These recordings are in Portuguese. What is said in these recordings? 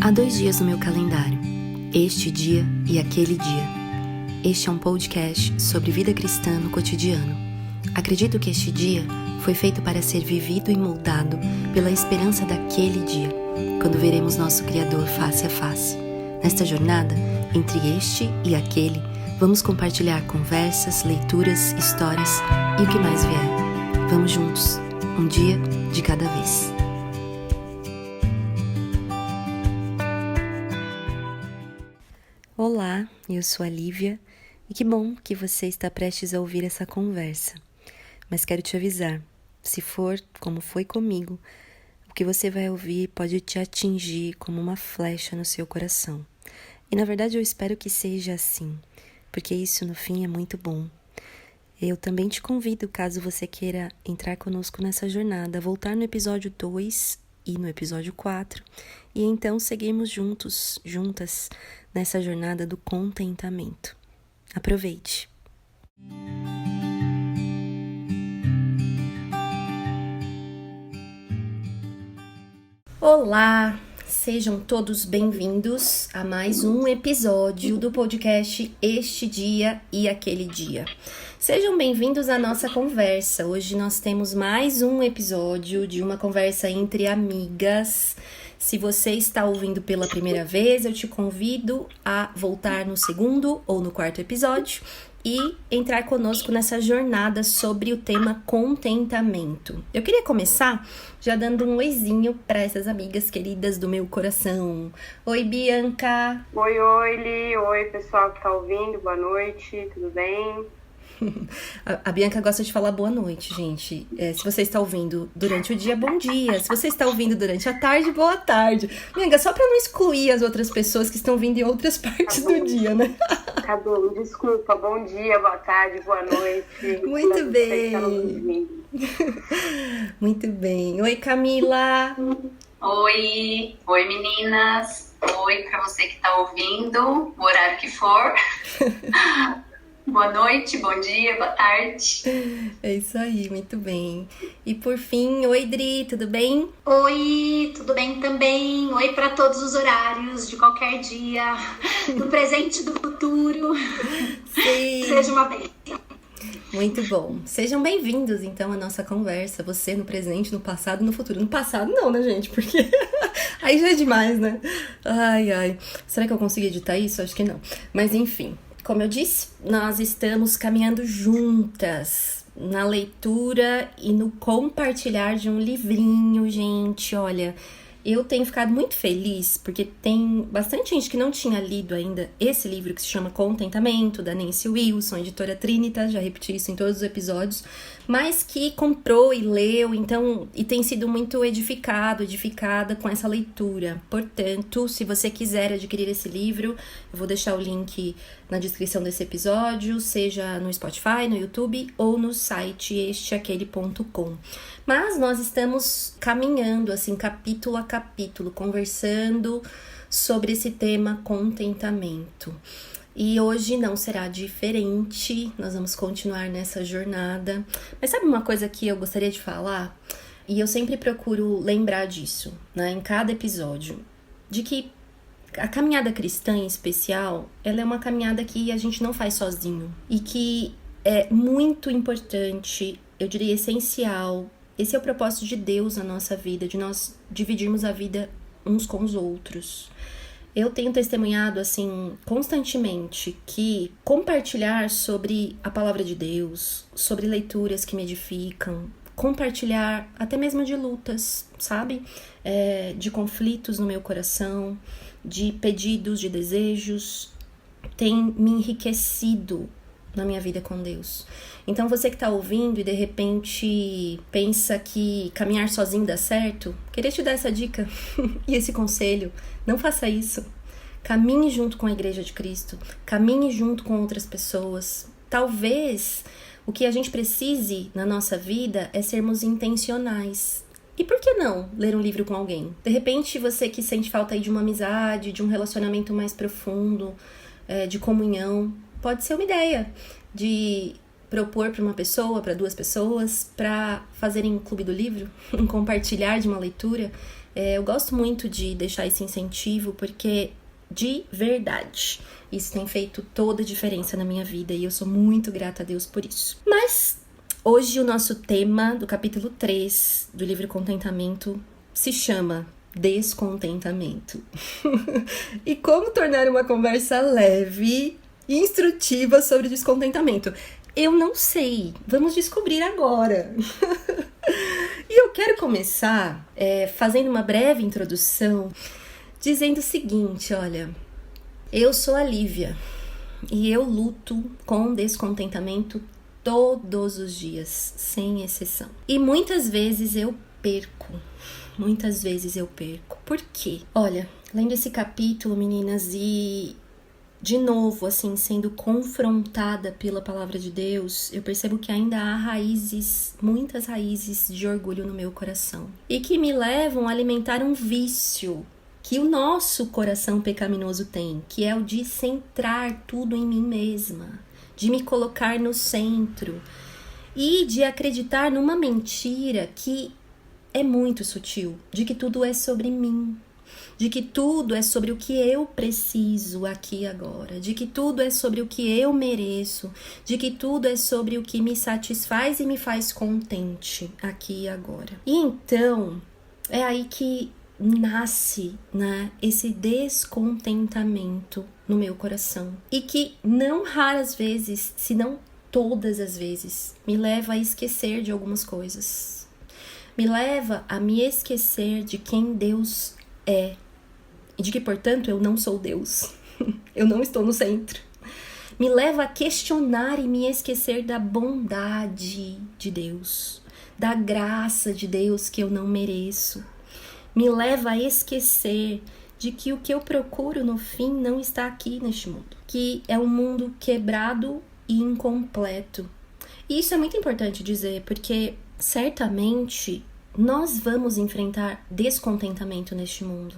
Há 2 dias no meu calendário, este dia e aquele dia. Este é um podcast sobre vida cristã no cotidiano. Acredito que este dia foi feito para ser vivido e moldado pela esperança daquele dia, quando veremos nosso Criador face a face. Nesta jornada, entre este e aquele, vamos compartilhar conversas, leituras, histórias e o que mais vier. Vamos juntos, um dia de cada vez. Olá, eu sou a Lívia e que bom que você está prestes a ouvir essa conversa. Mas quero te avisar, se for como foi comigo, o que você vai ouvir pode te atingir como uma flecha no seu coração. E na verdade eu espero que seja assim, porque isso no fim é muito bom. Eu também te convido, caso você queira entrar conosco nessa jornada, a voltar no episódio 2 e no episódio 4, e então seguirmos juntas, nessa jornada do contentamento. Aproveite! Olá! Sejam todos bem-vindos a mais um episódio do podcast Este Dia e Aquele Dia. Sejam bem-vindos à nossa conversa. Hoje nós temos mais um episódio de uma conversa entre amigas. Se você está ouvindo pela primeira vez, eu te convido a voltar no segundo ou no quarto episódio e entrar conosco nessa jornada sobre o tema contentamento. Eu queria começar já dando um oizinho para essas amigas queridas do meu coração. Oi, Bianca! Oi, Li! Oi, pessoal que está ouvindo, boa noite, tudo bem? A Bianca gosta de falar boa noite, gente. Se você está ouvindo durante o dia, bom dia. Se você está ouvindo durante a tarde, boa tarde. Bianca, só para não excluir as outras pessoas que estão ouvindo em outras partes do dia, né? Tá bom, desculpa. Bom dia, boa tarde, boa noite. Muito bem. Muito bem. Oi, Camila. Oi meninas. Oi para você que está ouvindo, o horário que for. Boa noite, bom dia, boa tarde. É isso aí, muito bem. E por fim, oi Dri, tudo bem? Oi, tudo bem também? Oi para todos os horários de qualquer dia, do presente e do futuro. Sim. Seja uma bênção. Muito bom. Sejam bem-vindos, então, à nossa conversa. Você no presente, no passado e no futuro. No passado não, né, gente? Porque aí já é demais, né? Ai. Será que eu consigo editar isso? Acho que não. Mas enfim. Como eu disse, nós estamos caminhando juntas na leitura e no compartilhar de um livrinho, gente. Olha, eu tenho ficado muito feliz porque tem bastante gente que não tinha lido ainda esse livro que se chama Contentamento, da Nancy Wilson, editora Trinitas, já repeti isso em todos os episódios, mas que comprou e leu, então, e tem sido muito edificada com essa leitura. Portanto, se você quiser adquirir esse livro, eu vou deixar o link na descrição desse episódio, seja no Spotify, no YouTube ou no site esteaquele.com. Mas nós estamos caminhando, assim, capítulo a capítulo, conversando sobre esse tema contentamento. E hoje não será diferente, nós vamos continuar nessa jornada. Mas sabe uma coisa que eu gostaria de falar? E eu sempre procuro lembrar disso, né, em cada episódio, de que a caminhada cristã em especial, ela é uma caminhada que a gente não faz sozinho. E que é muito importante, eu diria essencial. Esse é o propósito de Deus na nossa vida, de nós dividirmos a vida uns com os outros. Eu tenho testemunhado, assim, constantemente que compartilhar sobre a palavra de Deus, sobre leituras que me edificam, compartilhar até mesmo de lutas, sabe? De conflitos no meu coração, de pedidos, de desejos, tem me enriquecido na minha vida com Deus. Então você que tá ouvindo e de repente pensa que caminhar sozinho dá certo, queria te dar essa dica e esse conselho. Não faça isso. Caminhe junto com a Igreja de Cristo, caminhe junto com outras pessoas. Talvez o que a gente precise na nossa vida é sermos intencionais. E por que não ler um livro com alguém? De repente você que sente falta aí de uma amizade, de um relacionamento mais profundo, de comunhão, pode ser uma ideia de propor para uma pessoa, para 2 pessoas, para fazerem um clube do livro, um compartilhar de uma leitura. Eu gosto muito de deixar esse incentivo, porque de verdade isso tem feito toda a diferença na minha vida e eu sou muito grata a Deus por isso. Mas hoje o nosso tema do capítulo 3 do livro Contentamento se chama Descontentamento. E como tornar uma conversa leve e instrutiva sobre descontentamento? Eu não sei, vamos descobrir agora. E eu quero começar fazendo uma breve introdução, dizendo o seguinte, olha, eu sou a Lívia e eu luto com descontentamento todos os dias, sem exceção. E muitas vezes eu perco. Por quê? Olha, lendo esse capítulo, meninas, e de novo, assim, sendo confrontada pela palavra de Deus, eu percebo que ainda há muitas raízes de orgulho no meu coração. E que me levam a alimentar um vício que o nosso coração pecaminoso tem, que é o de centrar tudo em mim mesma, de me colocar no centro e de acreditar numa mentira que é muito sutil, de que tudo é sobre mim, de que tudo é sobre o que eu preciso aqui e agora, de que tudo é sobre o que eu mereço, de que tudo é sobre o que me satisfaz e me faz contente aqui e agora. E então, é aí que nasce, né, esse descontentamento no meu coração. E que não raras vezes, se não todas as vezes, me leva a esquecer de algumas coisas. Me leva a me esquecer de quem Deus é. E de que, portanto, eu não sou Deus. Eu não estou no centro. Me leva a questionar e me esquecer da bondade de Deus, da graça de Deus que eu não mereço. Me leva a esquecer de que o que eu procuro no fim não está aqui neste mundo, que é um mundo quebrado e incompleto. E isso é muito importante dizer, porque certamente nós vamos enfrentar descontentamento neste mundo.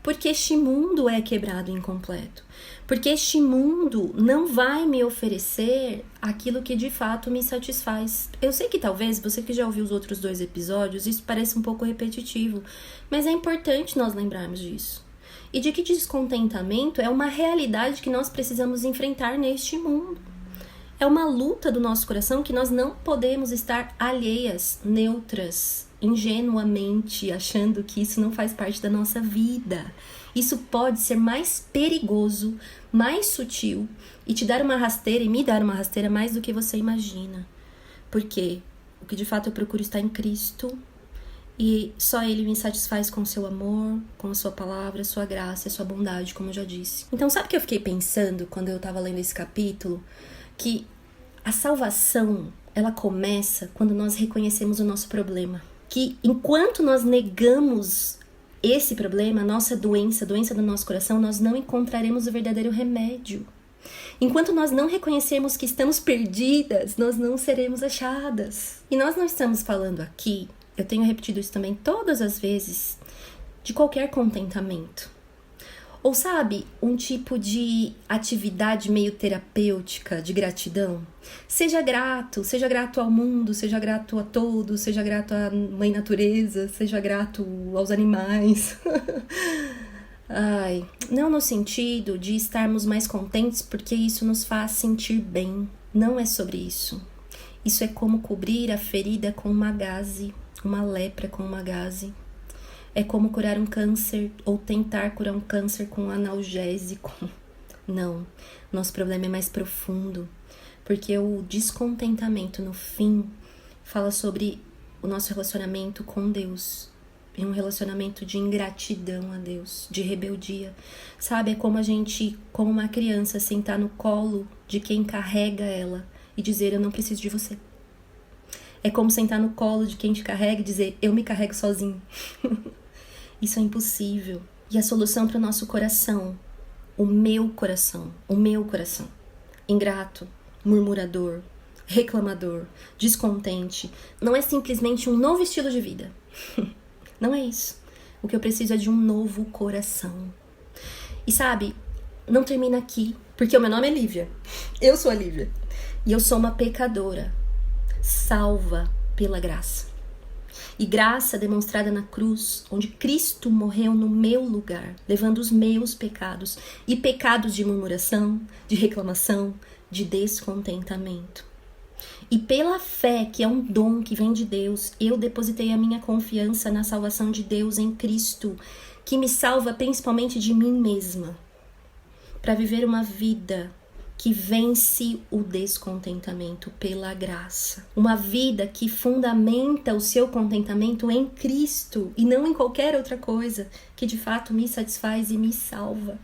Porque este mundo é quebrado e incompleto. Porque este mundo não vai me oferecer aquilo que de fato me satisfaz. Eu sei que talvez, você que já ouviu os outros 2 episódios, isso pareça um pouco repetitivo, mas é importante nós lembrarmos disso. E de que descontentamento é uma realidade que nós precisamos enfrentar neste mundo. É uma luta do nosso coração que nós não podemos estar alheias, neutras, ingenuamente, achando que isso não faz parte da nossa vida. Isso pode ser mais perigoso, mais sutil e te dar uma rasteira e me dar uma rasteira mais do que você imagina. Porque o que de fato eu procuro está em Cristo e só Ele me satisfaz com o seu amor, com a sua palavra, a sua graça, a sua bondade, como eu já disse. Então, sabe o que eu fiquei pensando quando eu estava lendo esse capítulo? Que a salvação, ela começa quando nós reconhecemos o nosso problema. Que enquanto nós negamos esse problema, a nossa doença, a doença do nosso coração, nós não encontraremos o verdadeiro remédio. Enquanto nós não reconhecermos que estamos perdidas, nós não seremos achadas. E nós não estamos falando aqui, eu tenho repetido isso também todas as vezes, de qualquer contentamento. Ou sabe, um tipo de atividade meio terapêutica de gratidão. Seja grato ao mundo, seja grato a todos, seja grato à mãe natureza, seja grato aos animais. Não no sentido de estarmos mais contentes porque isso nos faz sentir bem. Não é sobre isso. Isso é como cobrir a ferida com uma gaze, uma lepra com uma gaze. É como curar um câncer ou tentar curar um câncer com um analgésico. Não, nosso problema é mais profundo, porque o descontentamento no fim fala sobre o nosso relacionamento com Deus. É um relacionamento de ingratidão a Deus, de rebeldia. Sabe, é como como uma criança, sentar no colo de quem carrega ela e dizer, eu não preciso de você. É como sentar no colo de quem te carrega e dizer, eu me carrego sozinho. Isso é impossível. E a solução para o nosso coração, o meu coração, ingrato, murmurador, reclamador, descontente, não é simplesmente um novo estilo de vida. Não é isso. O que eu preciso é de um novo coração. E sabe, não termina aqui. Porque o meu nome é Lívia. Eu sou a Lívia. E eu sou uma pecadora, salva pela graça. E graça demonstrada na cruz, onde Cristo morreu no meu lugar, levando os meus pecados e pecados de murmuração, de reclamação, de descontentamento. E pela fé, que é um dom que vem de Deus, eu depositei a minha confiança na salvação de Deus em Cristo, que me salva principalmente de mim mesma, para viver uma vida que vence o descontentamento pela graça. Uma vida que fundamenta o seu contentamento em Cristo e não em qualquer outra coisa, que de fato me satisfaz e me salva.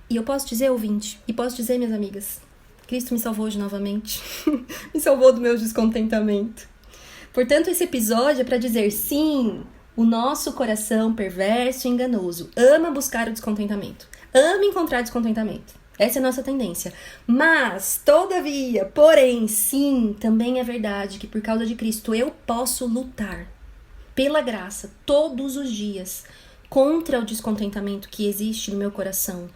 E eu posso dizer, ouvinte, e posso dizer, minhas amigas, Cristo me salvou hoje novamente. Me salvou do meu descontentamento. Portanto, esse episódio é para dizer, sim, o nosso coração perverso e enganoso ama buscar o descontentamento. Ama encontrar descontentamento. Essa é a nossa tendência. Mas, todavia, porém, sim, também é verdade que por causa de Cristo eu posso lutar pela graça todos os dias contra o descontentamento que existe no meu coração,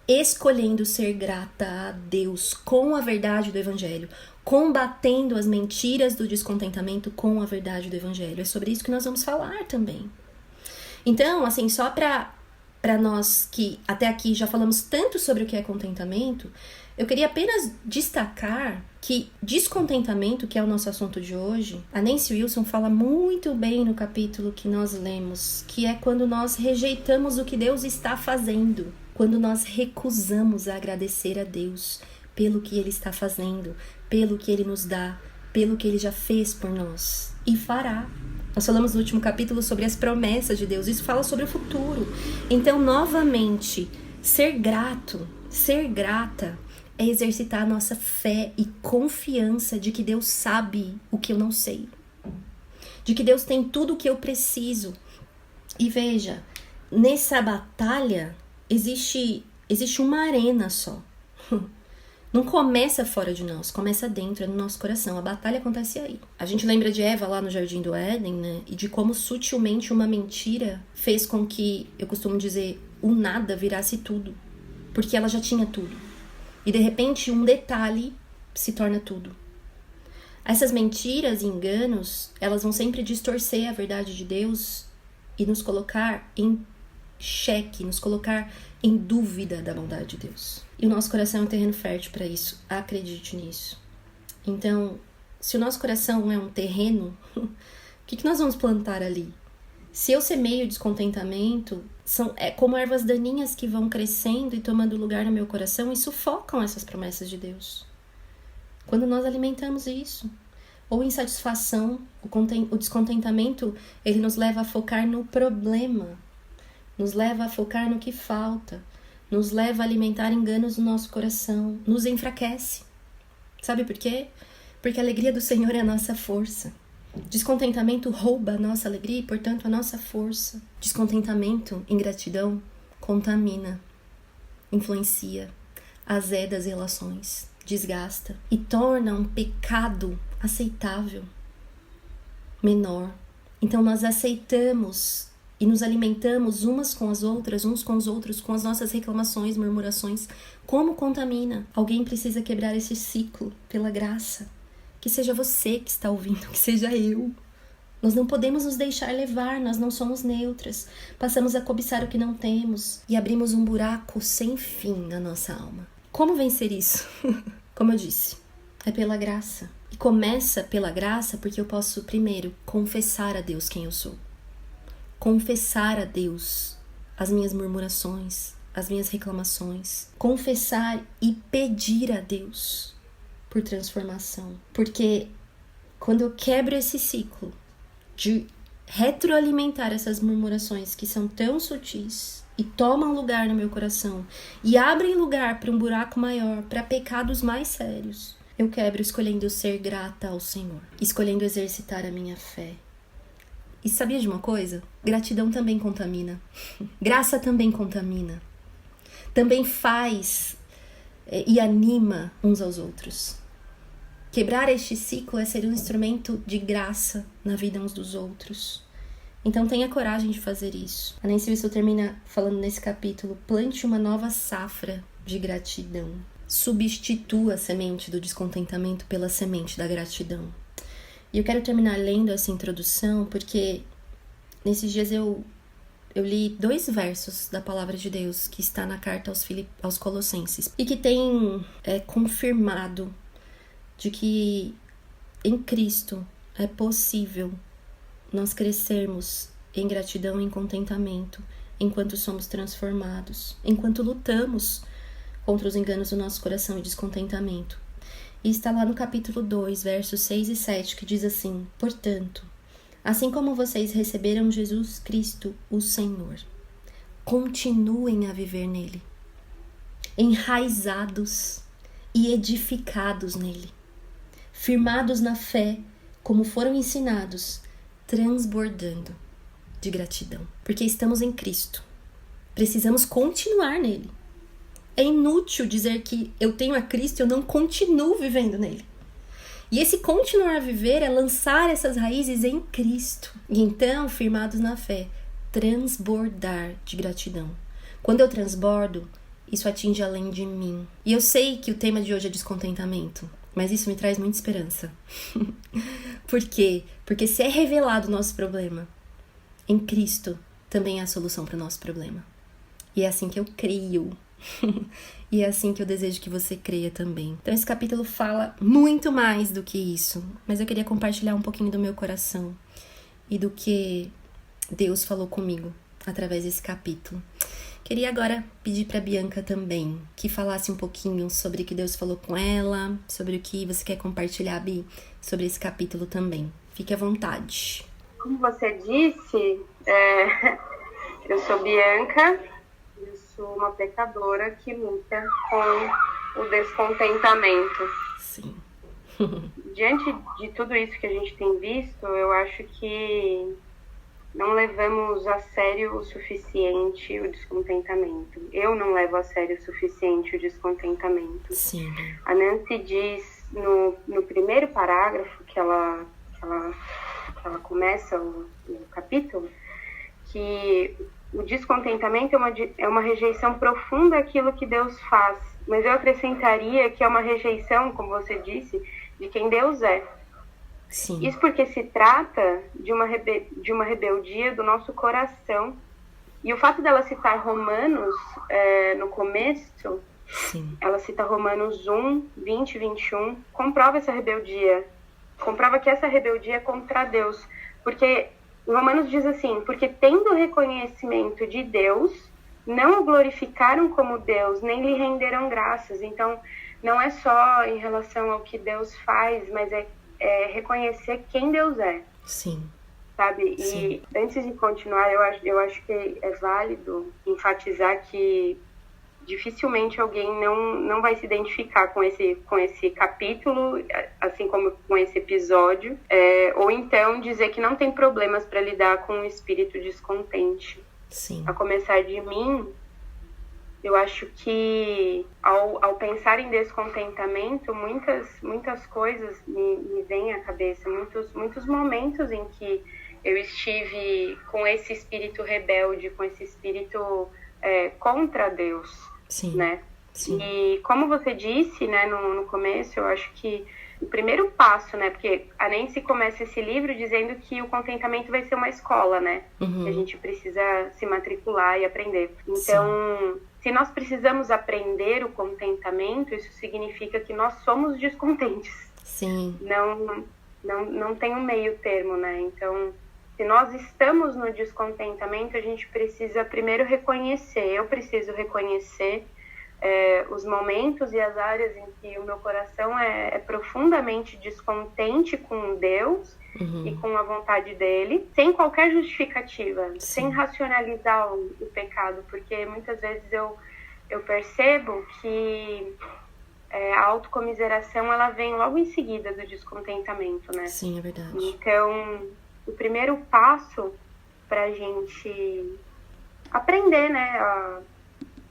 escolhendo ser grata a Deus com a verdade do Evangelho, combatendo as mentiras do descontentamento com a verdade do Evangelho. É sobre isso que nós vamos falar também. Então, assim, só para nós que até aqui já falamos tanto sobre o que é contentamento, eu queria apenas destacar que descontentamento, que é o nosso assunto de hoje, a Nancy Wilson fala muito bem no capítulo que nós lemos, que é quando nós rejeitamos o que Deus está fazendo, quando nós recusamos a agradecer a Deus pelo que Ele está fazendo, pelo que Ele nos dá, pelo que Ele já fez por nós e fará. Nós falamos no último capítulo sobre as promessas de Deus. Isso fala sobre o futuro. Então, novamente, ser grato, ser grata, é exercitar a nossa fé e confiança de que Deus sabe o que eu não sei. De que Deus tem tudo o que eu preciso. E veja, nessa batalha, existe uma arena só. Não começa fora de nós, começa dentro, é no nosso coração. A batalha acontece aí. A gente lembra de Eva lá no Jardim do Éden, né? E de como sutilmente uma mentira fez com que, eu costumo dizer, o nada virasse tudo. Porque ela já tinha tudo. E de repente um detalhe se torna tudo. Essas mentiras e enganos, elas vão sempre distorcer a verdade de Deus e nos colocar em xeque, nos colocar em dúvida da bondade de Deus. E o nosso coração é um terreno fértil para isso. Acredite nisso. Então, se o nosso coração é um terreno, o que nós vamos plantar ali? Se eu semeio descontentamento, é como ervas daninhas que vão crescendo e tomando lugar no meu coração e sufocam essas promessas de Deus. Quando nós alimentamos isso, ou insatisfação, o descontentamento, ele nos leva a focar no problema, nos leva a focar no que falta, nos leva a alimentar enganos no nosso coração, nos enfraquece. Sabe por quê? Porque a alegria do Senhor é a nossa força. Descontentamento rouba a nossa alegria e, portanto, a nossa força. Descontentamento, ingratidão, contamina, influencia, azeda as relações, desgasta e torna um pecado aceitável, menor. Então, nós aceitamos e nos alimentamos umas com as outras, uns com os outros, com as nossas reclamações, murmurações. Como contamina? Alguém precisa quebrar esse ciclo pela graça. Que seja você que está ouvindo, que seja eu. Nós não podemos nos deixar levar, nós não somos neutras. Passamos a cobiçar o que não temos e abrimos um buraco sem fim na nossa alma. Como vencer isso? Como eu disse, é pela graça. E começa pela graça porque eu posso, primeiro, confessar a Deus quem eu sou. Confessar a Deus as minhas murmurações, as minhas reclamações. Confessar e pedir a Deus por transformação. Porque quando eu quebro esse ciclo de retroalimentar essas murmurações que são tão sutis e tomam lugar no meu coração e abrem lugar para um buraco maior, para pecados mais sérios, eu quebro escolhendo ser grata ao Senhor, escolhendo exercitar a minha fé. E sabia de uma coisa? Gratidão também contamina. Graça também contamina. Também faz e anima uns aos outros. Quebrar este ciclo é ser um instrumento de graça na vida uns dos outros. Então tenha coragem de fazer isso. A Nancy Wilson termina falando nesse capítulo: plante uma nova safra de gratidão. substitua a semente do descontentamento pela semente da gratidão. E eu quero terminar lendo essa introdução porque nesses dias eu li 2 versos da palavra de Deus que está na carta aos Colossenses e que tem confirmado de que em Cristo é possível nós crescermos em gratidão e em contentamento enquanto somos transformados, enquanto lutamos contra os enganos do nosso coração e descontentamento. E está lá no capítulo 2, versos 6 e 7, que diz assim: portanto, assim como vocês receberam Jesus Cristo, o Senhor, continuem a viver nele, enraizados e edificados nele, firmados na fé, como foram ensinados, transbordando de gratidão. Porque estamos em Cristo, precisamos continuar nele. É inútil dizer que eu tenho a Cristo e eu não continuo vivendo nele. E esse continuar a viver é lançar essas raízes em Cristo. E então, firmados na fé, transbordar de gratidão. Quando eu transbordo, isso atinge além de mim. E eu sei que o tema de hoje é descontentamento, mas isso me traz muita esperança. Por quê? Porque se é revelado o nosso problema, em Cristo também há a solução para o nosso problema. E é assim que eu creio. E é assim que eu desejo que você creia também. Então esse capítulo fala muito mais do que isso, mas eu queria compartilhar um pouquinho do meu coração e do que Deus falou comigo através desse capítulo. Queria agora pedir para Bianca também que falasse um pouquinho sobre o que Deus falou com ela, sobre o que você quer compartilhar, Bi, sobre esse capítulo também. Fique à vontade. Como você disse, eu sou Bianca. Eu sou uma pecadora que luta com o descontentamento. Sim. Diante de tudo isso que a gente tem visto, eu acho que não levamos a sério o suficiente o descontentamento. Eu não levo a sério o suficiente o descontentamento. Sim. A Nancy diz no primeiro parágrafo que ela começa o capítulo, que o descontentamento é uma rejeição profunda àquilo que Deus faz. Mas eu acrescentaria que é uma rejeição, como você disse, de quem Deus é. Sim. Isso porque se trata de uma rebeldia do nosso coração. E o fato dela citar Romanos no começo, Sim. ela cita Romanos 1, 20 e 21, comprova essa rebeldia. Comprova que essa rebeldia é contra Deus. Porque Romanos diz assim: porque tendo reconhecimento de Deus, não o glorificaram como Deus, nem lhe renderam graças. Então, não é só em relação ao que Deus faz, mas é reconhecer quem Deus é. Sim. Sabe? Sim. E antes de continuar, eu acho que é válido enfatizar que dificilmente alguém não vai se identificar com esse capítulo, assim como com esse episódio, ou então dizer que não tem problemas para lidar com o espírito descontente. Sim. A começar de mim, eu acho que ao pensar em descontentamento, muitas coisas me vêm à cabeça, muitos momentos em que eu estive com esse espírito rebelde, com esse espírito contra Deus. Sim. Né? Sim. E como você disse, né, no começo, eu acho que o primeiro passo, né, porque a Nancy começa esse livro dizendo que o contentamento vai ser uma escola, né, Uhum. que a gente precisa se matricular e aprender. Então, se nós precisamos aprender o contentamento, isso significa que nós somos descontentes. Sim. Não tem um meio termo, né, então... Se nós estamos no descontentamento, a gente precisa primeiro reconhecer. Eu preciso reconhecer os momentos e as áreas em que o meu coração é profundamente descontente com Deus, uhum, e com a vontade dele, sem qualquer justificativa, sim, sem racionalizar o pecado, porque muitas vezes eu percebo que a autocomiseração ela vem logo em seguida do descontentamento, né? Sim, é verdade. Então... O primeiro passo para a gente aprender, né?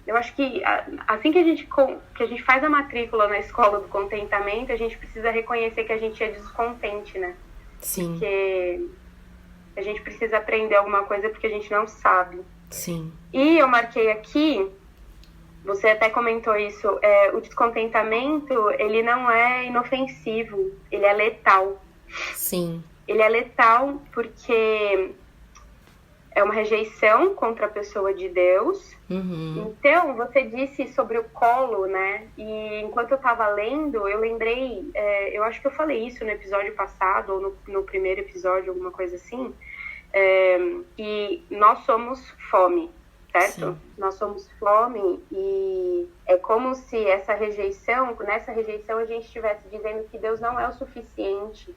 Eu acho que assim que a gente faz a matrícula na escola do contentamento, a gente precisa reconhecer que a gente é descontente, né? Sim. Porque a gente precisa aprender alguma coisa porque a gente não sabe. Sim. E eu marquei aqui Você até comentou isso, o descontentamento, ele não é inofensivo, ele é letal. Sim. Ele é letal porque é uma rejeição contra a pessoa de Deus. Então, você disse sobre o colo, né? E enquanto eu estava lendo, eu lembrei, eu acho que eu falei isso no episódio passado, ou no primeiro episódio, alguma coisa assim, que nós somos fome, certo? Sim. Nós somos fome e é como se nessa rejeição a gente estivesse dizendo que Deus não é o suficiente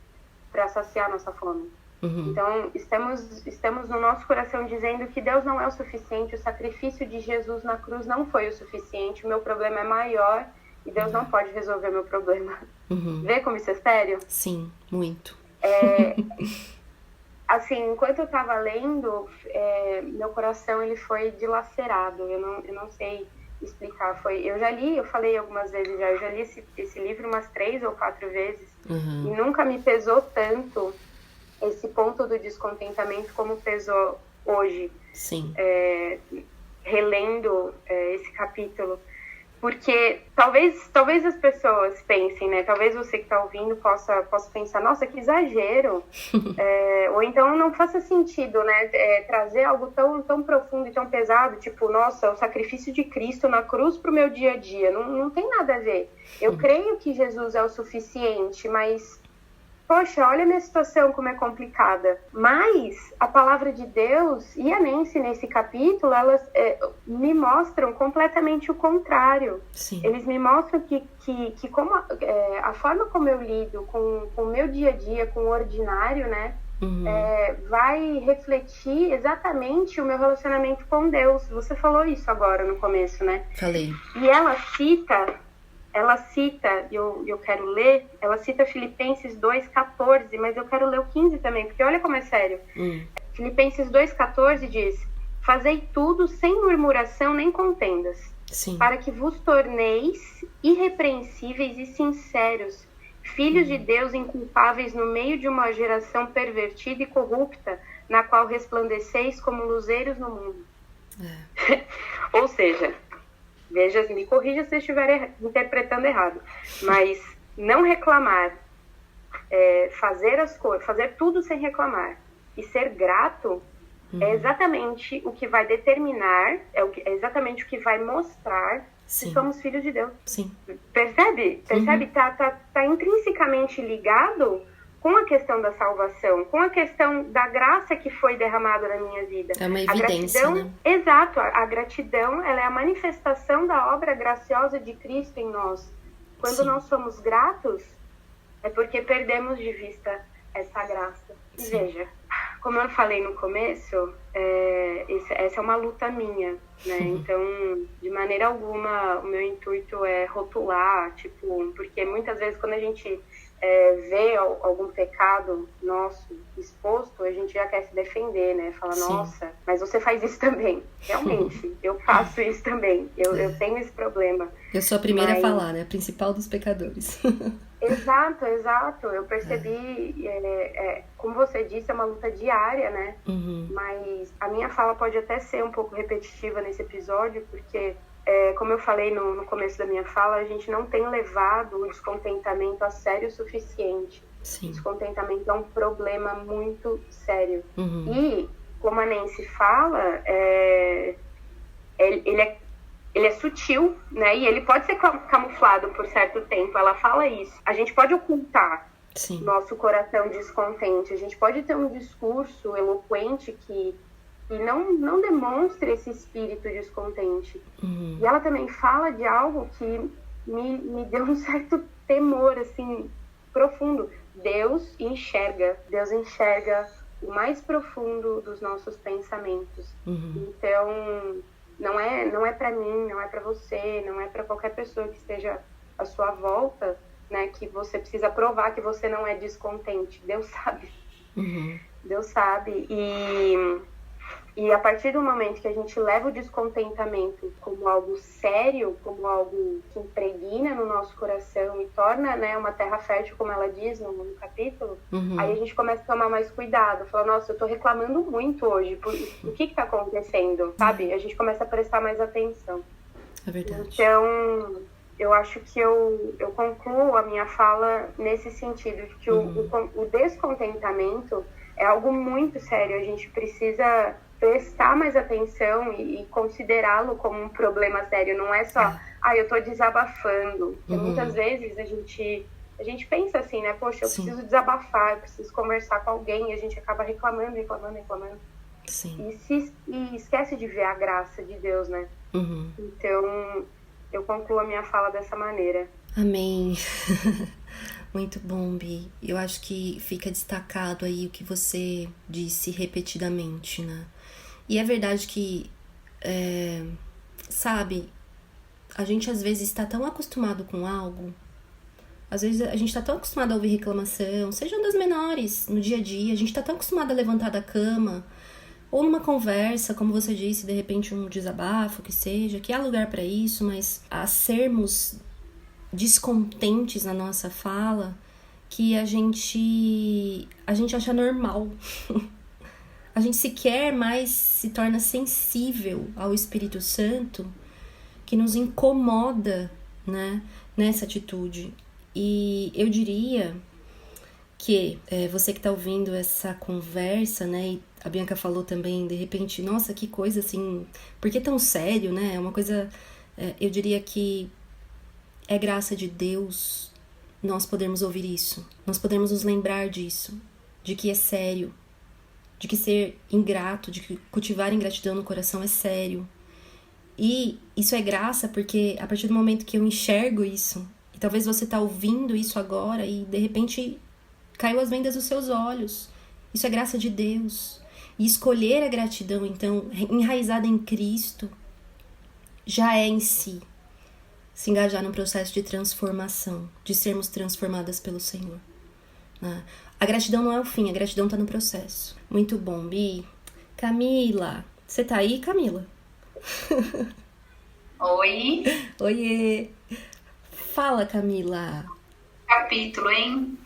para saciar nossa fome. Então, estamos no nosso coração dizendo que Deus não é o suficiente, o sacrifício de Jesus na cruz não foi o suficiente, o meu problema é maior e Deus não pode resolver meu problema. Vê como isso é sério? Sim, muito. Assim, enquanto eu estava lendo, meu coração ele foi dilacerado, eu não sei explicar. Eu falei algumas vezes já, eu já li esse livro umas 3 ou 4 vezes e nunca me pesou tanto esse ponto do descontentamento como pesou hoje. Sim. Relendo esse capítulo. Porque talvez as pessoas pensem, né? Talvez você que está ouvindo possa pensar, nossa, que exagero. Ou então não faça sentido, né? Trazer algo tão profundo e tão pesado, tipo, nossa, o sacrifício de Cristo na cruz para o meu dia a dia. Não tem nada a ver. Eu creio que Jesus é o suficiente, mas poxa, olha a minha situação como é complicada. Mas a palavra de Deus e a Nancy nesse capítulo, elas me mostram completamente o contrário. Sim. Eles me mostram que como a forma como eu lido com o meu dia a dia, com o ordinário, né? Vai refletir exatamente o meu relacionamento com Deus. Você falou isso agora no começo, né? Falei. E ela cita, eu quero ler, ela cita Filipenses 2,14, mas eu quero ler o 15 também, porque olha como é sério. Filipenses 2,14 diz: fazei tudo sem murmuração nem contendas, Sim. para que vos torneis irrepreensíveis e sinceros, filhos de Deus inculpáveis no meio de uma geração pervertida e corrupta, na qual resplandeceis como luzeiros no mundo. Ou seja, veja, me corrija se eu estiver interpretando errado, mas não reclamar, fazer tudo sem reclamar e ser grato é exatamente o que vai determinar, é exatamente o que vai mostrar Sim. que somos filhos de Deus. Sim. Percebe? Tá intrinsecamente ligado com a questão da salvação, com a questão da graça que foi derramada na minha vida. É uma evidência, né? Exato, a gratidão, ela é a manifestação da obra graciosa de Cristo em nós. Quando Sim. nós somos gratos, é porque perdemos de vista essa graça. E Sim. veja, como eu falei no começo, essa é uma luta minha, né? Então, de maneira alguma, o meu intuito é rotular, porque muitas vezes quando a gente vê algum pecado nosso exposto, a gente já quer se defender, né? Fala, Sim. nossa, mas você faz isso também. Realmente, eu faço isso também. Eu tenho esse problema. Eu sou a primeira a falar, né? A principal dos pecadores. Exato. Eu percebi, como você disse, é uma luta diária, né? Mas a minha fala pode até ser um pouco repetitiva nesse episódio, porque como eu falei no começo da minha fala, a gente não tem levado o descontentamento a sério o suficiente. Sim. O descontentamento é um problema muito sério. E, como a Nancy fala, ele é sutil, né? E ele pode ser camuflado por certo tempo. Ela fala isso. A gente pode ocultar Sim. nosso coração descontente. A gente pode ter um discurso eloquente que não demonstre esse espírito descontente. E ela também fala de algo que me deu um certo temor, assim, profundo. Deus enxerga o mais profundo dos nossos pensamentos. Então, não é para mim, não é para você, não é para qualquer pessoa que esteja à sua volta, né, que você precisa provar que você não é descontente. Deus sabe. Deus sabe. E a partir do momento que a gente leva o descontentamento como algo sério, como algo que impregna no nosso coração e torna, né, uma terra fértil, como ela diz no capítulo, aí a gente começa a tomar mais cuidado. Fala, nossa, eu tô reclamando muito hoje. O que tá acontecendo? Sabe? A gente começa a prestar mais atenção. É verdade. Então, eu acho que eu concluo a minha fala nesse sentido, de que o descontentamento é algo muito sério. A gente precisa prestar mais atenção e considerá-lo como um problema sério. Não é só, eu tô desabafando. Porque muitas vezes a gente pensa assim, né? Poxa, eu preciso desabafar, eu preciso conversar com alguém. E a gente acaba reclamando. Sim. E esquece de ver a graça de Deus, né? Então, eu concluo a minha fala dessa maneira. Amém. Muito bom, Bi. Eu acho que fica destacado aí o que você disse repetidamente, né? E é verdade que, sabe, a gente às vezes está tão acostumado com algo, às vezes a gente está tão acostumado a ouvir reclamação, sejam das menores, no dia a dia, a gente está tão acostumado a levantar da cama, ou numa conversa, como você disse, de repente um desabafo, que seja, que há lugar para isso, mas a sermos descontentes na nossa fala, que a gente acha normal. A gente sequer mais se torna sensível ao Espírito Santo, que nos incomoda, né, nessa atitude. E eu diria que você que está ouvindo essa conversa, né, e a Bianca falou também, de repente, nossa, que coisa assim, por que tão sério, né? É uma coisa, eu diria que é graça de Deus nós podermos ouvir isso, nós podermos nos lembrar disso, de que é sério, de que ser ingrato, de que cultivar ingratidão no coração é sério. E isso é graça porque a partir do momento que eu enxergo isso, e talvez você está ouvindo isso agora e de repente caiu as vendas dos seus olhos, isso é graça de Deus. E escolher a gratidão, então, enraizada em Cristo, já é em si se engajar num processo de transformação, de sermos transformadas pelo Senhor. Né? A gratidão não é o fim, a gratidão está no processo. Muito bom, Bi. Camila, você tá aí, Camila? Oi. Oiê. Fala, Camila. Capítulo, hein?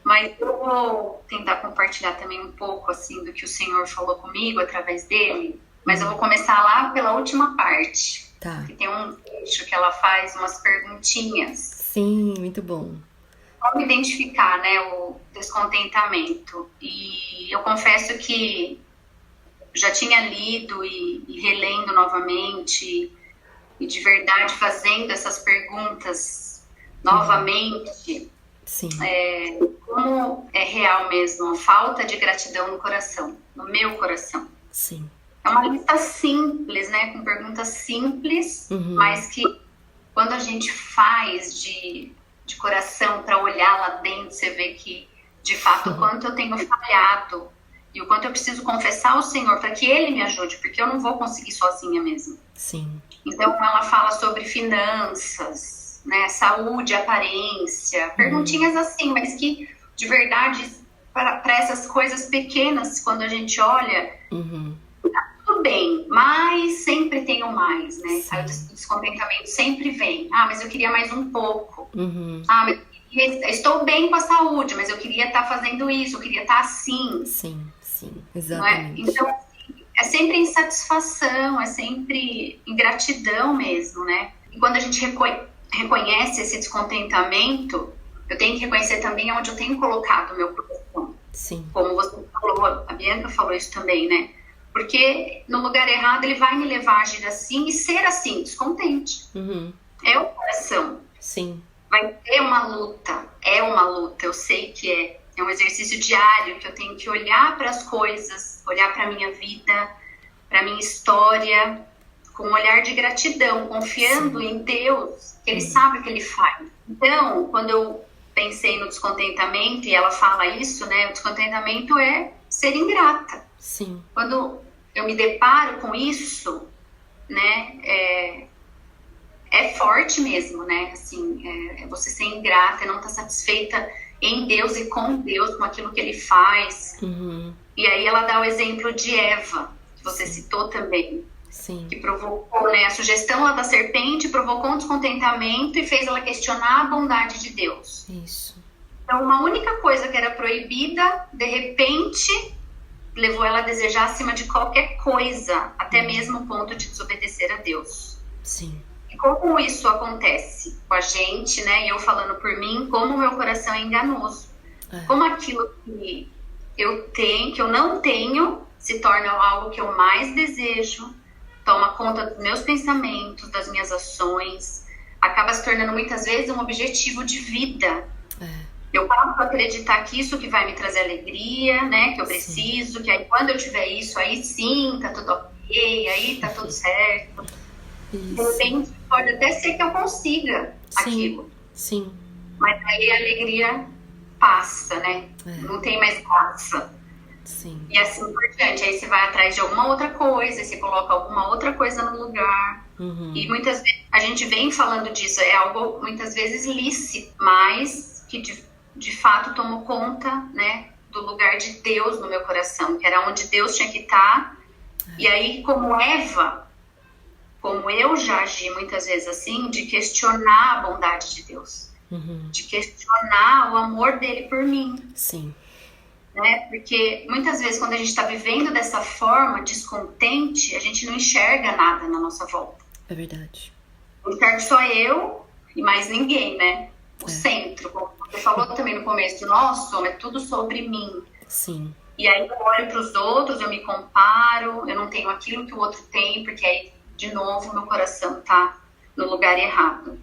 Mas eu vou tentar compartilhar também um pouco assim do que o Senhor falou comigo através dele. Mas eu vou começar lá pela última parte. Tá. Que tem um trecho que ela faz umas perguntinhas. Sim, muito bom. Como identificar, né, o descontentamento? E eu confesso que já tinha lido e relendo novamente e de verdade fazendo essas perguntas novamente. Sim. Como é real mesmo a falta de gratidão no coração, no meu coração. Sim. É uma lista simples, né, com perguntas simples, mas que quando a gente faz de coração para olhar lá dentro, você vê que, de fato, o quanto eu tenho falhado e o quanto eu preciso confessar ao Senhor para que Ele me ajude, porque eu não vou conseguir sozinha mesmo. Sim. Então, ela fala sobre finanças, né, saúde, aparência, perguntinhas assim, mas que, de verdade, para essas coisas pequenas, quando a gente olha, tá tudo bem, mas sempre tem o mais, né? Aí o descontentamento sempre vem. Mas eu queria mais um pouco. Mas estou bem com a saúde, mas eu queria estar fazendo isso, eu queria estar assim. Sim, exatamente. Não é? Então, é sempre insatisfação, é sempre ingratidão mesmo, né? E quando a gente reconhece esse descontentamento, eu tenho que reconhecer também onde eu tenho colocado o meu coração. Sim. Como você falou, a Bianca falou isso também, né? Porque no lugar errado ele vai me levar a agir assim e ser assim, descontente. É o coração. Sim. Vai ter uma luta, eu sei que é um exercício diário que eu tenho que olhar para as coisas, olhar para a minha vida, para a minha história, com um olhar de gratidão, confiando em Deus, que Ele sabe o que Ele faz. Então, quando eu pensei no descontentamento, e ela fala isso, né, o descontentamento é ser ingrata. Sim. Quando eu me deparo com isso, né, é forte mesmo, né, assim, é você ser ingrata, não estar satisfeita em Deus e com Deus, com aquilo que Ele faz. E aí ela dá o exemplo de Eva, que você citou também. Sim. Que provocou, né, a sugestão lá da serpente, provocou um descontentamento e fez ela questionar a bondade de Deus. Isso. Então, uma única coisa que era proibida, de repente, levou ela a desejar acima de qualquer coisa, até mesmo o ponto de desobedecer a Deus. Sim. E como isso acontece com a gente, né? Eu falando por mim, como o meu coração é enganoso. Como aquilo que eu tenho, que eu não tenho, se torna algo que eu mais desejo, toma conta dos meus pensamentos, das minhas ações, acaba se tornando muitas vezes um objetivo de vida. Eu passo a acreditar que isso que vai me trazer alegria, né? Que eu preciso, que aí quando eu tiver isso, aí sim, tá tudo ok, aí tá tudo certo. De repente, pode até ser que eu consiga aquilo. Sim. Mas aí a alegria passa, né? Não tem mais graça. Sim. E assim por diante. Aí você vai atrás de alguma outra coisa, você coloca alguma outra coisa no lugar. E muitas vezes a gente vem falando disso, é algo muitas vezes lícito, mas que de fato tomou conta, né, do lugar de Deus no meu coração, que era onde Deus tinha que estar. E aí, como Eva, como eu já agi muitas vezes assim, de questionar a bondade de Deus, de questionar o amor dele por mim. Sim. Né? Porque muitas vezes quando a gente está vivendo dessa forma, descontente, a gente não enxerga nada na nossa volta. É verdade. Eu enxergo só eu e mais ninguém, né? O centro, como você falou também no começo, nosso é tudo sobre mim. Sim. E aí eu olho para os outros, eu me comparo, eu não tenho aquilo que o outro tem, porque aí, de novo, meu coração tá no lugar errado.